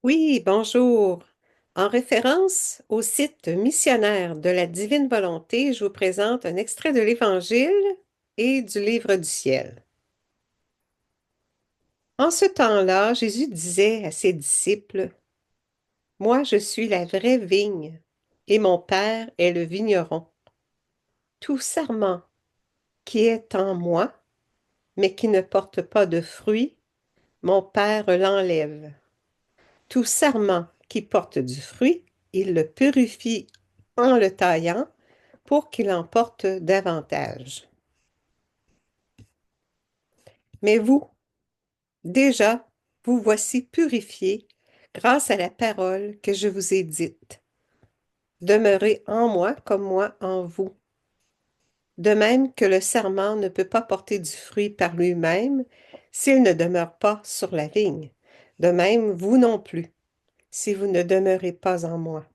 Oui, bonjour. En référence au site missionnaire de la Divine Volonté, je vous présente un extrait de l'Évangile et du Livre du ciel. En ce temps-là, Jésus disait à ses disciples, Moi, je suis la vraie vigne, et mon Père est le vigneron. Tout sarment qui est en moi, mais qui ne porte pas de fruits, mon Père l'enlève. Tout sarment qui porte du fruit, il le purifie en le taillant pour qu'il en porte davantage. Mais vous, déjà, vous voici purifiés grâce à la parole que je vous ai dite. Demeurez en moi comme moi en vous. De même que le sarment ne peut pas porter du fruit par lui-même s'il ne demeure pas sur la vigne. De même, vous non plus, si vous ne demeurez pas en moi.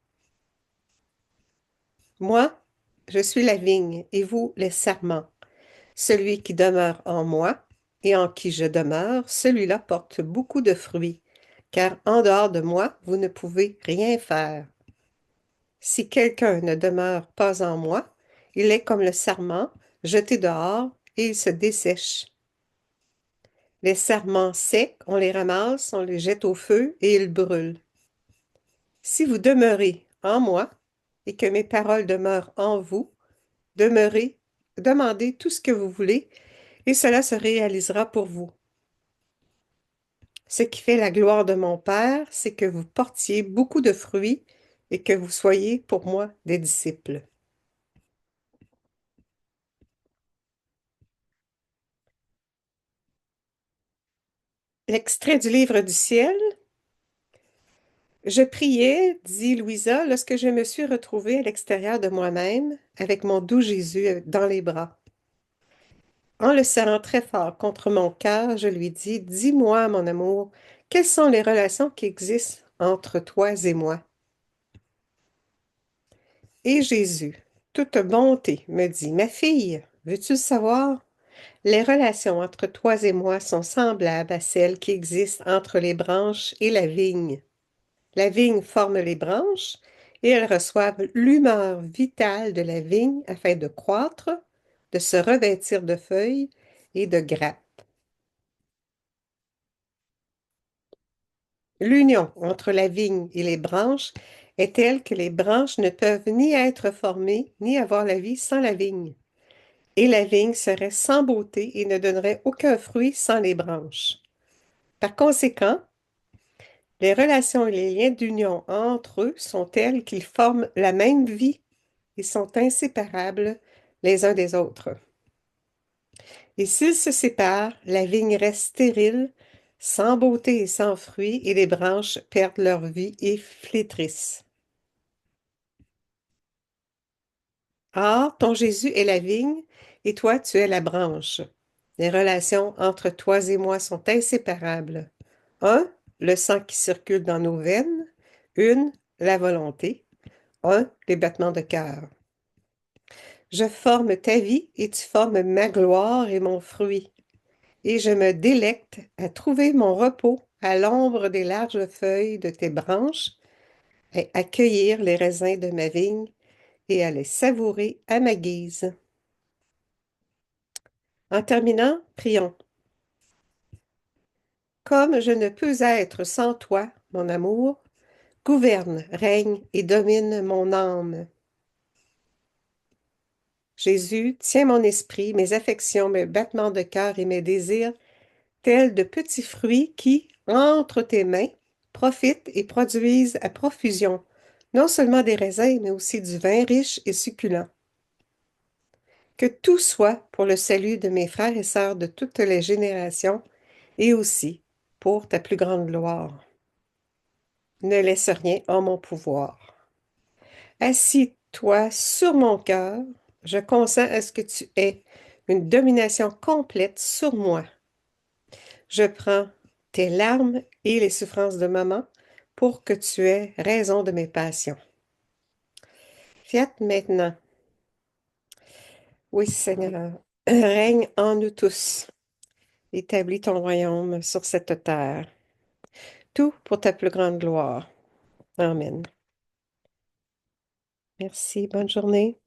Moi, je suis la vigne et vous les sarments. Celui qui demeure en moi et en qui je demeure, celui-là porte beaucoup de fruits, car en dehors de moi, vous ne pouvez rien faire. Si quelqu'un ne demeure pas en moi, il est comme le sarment, jeté dehors, et il se dessèche. Les sarments secs, on les ramasse, on les jette au feu, et ils brûlent. Si vous demeurez en moi, et que mes paroles demeurent en vous, demeurez, demandez tout ce que vous voulez, et cela se réalisera pour vous. Ce qui fait la gloire de mon Père, c'est que vous portiez beaucoup de fruits et que vous soyez pour moi des disciples. L'extrait du livre du ciel. Je priais, dit Louisa, lorsque je me suis retrouvée à l'extérieur de moi-même, avec mon doux Jésus dans les bras. En le serrant très fort contre mon cœur, je lui dis, Dis-moi, mon amour, quelles sont les relations qui existent entre toi et moi? Et Jésus, toute bonté, me dit, Ma fille, veux-tu le savoir? Les relations entre toi et moi sont semblables à celles qui existent entre les branches et la vigne. La vigne forme les branches et elles reçoivent l'humeur vitale de la vigne afin de croître, de se revêtir de feuilles et de grappes. L'union entre la vigne et les branches est telle que les branches ne peuvent ni être formées ni avoir la vie sans la vigne. Et la vigne serait sans beauté et ne donnerait aucun fruit sans les branches. Par conséquent, les relations et les liens d'union entre eux sont tels qu'ils forment la même vie et sont inséparables les uns des autres. Et s'ils se séparent, la vigne reste stérile, sans beauté et sans fruits, et les branches perdent leur vie et flétrissent. Or, ton Jésus est la vigne, et toi tu es la branche. Les relations entre toi et moi sont inséparables. Un, le sang qui circule dans nos veines. Une, la volonté. Un, les battements de cœur. Je forme ta vie et tu formes ma gloire et mon fruit. Et je me délecte à trouver mon repos à l'ombre des larges feuilles de tes branches, et à cueillir les raisins de ma vigne et à les savourer à ma guise. En terminant, prions. Comme je ne peux être sans toi, mon amour, gouverne, règne et domine mon âme. Jésus, tiens mon esprit, mes affections, mes battements de cœur et mes désirs, tels de petits fruits qui, entre tes mains, profitent et produisent à profusion, non seulement des raisins, mais aussi du vin riche et succulent. Que tout soit pour le salut de mes frères et sœurs de toutes les générations, et aussi pour ta plus grande gloire. Ne laisse rien en mon pouvoir. Assis-toi sur mon cœur, je consens à ce que tu aies une domination complète sur moi. Je prends tes larmes et les souffrances de maman pour que tu aies raison de mes passions. Fiat maintenant. Oui, Seigneur, règne en nous tous. Établis ton royaume sur cette terre. tout pour ta plus grande gloire. Amen. Merci, bonne journée.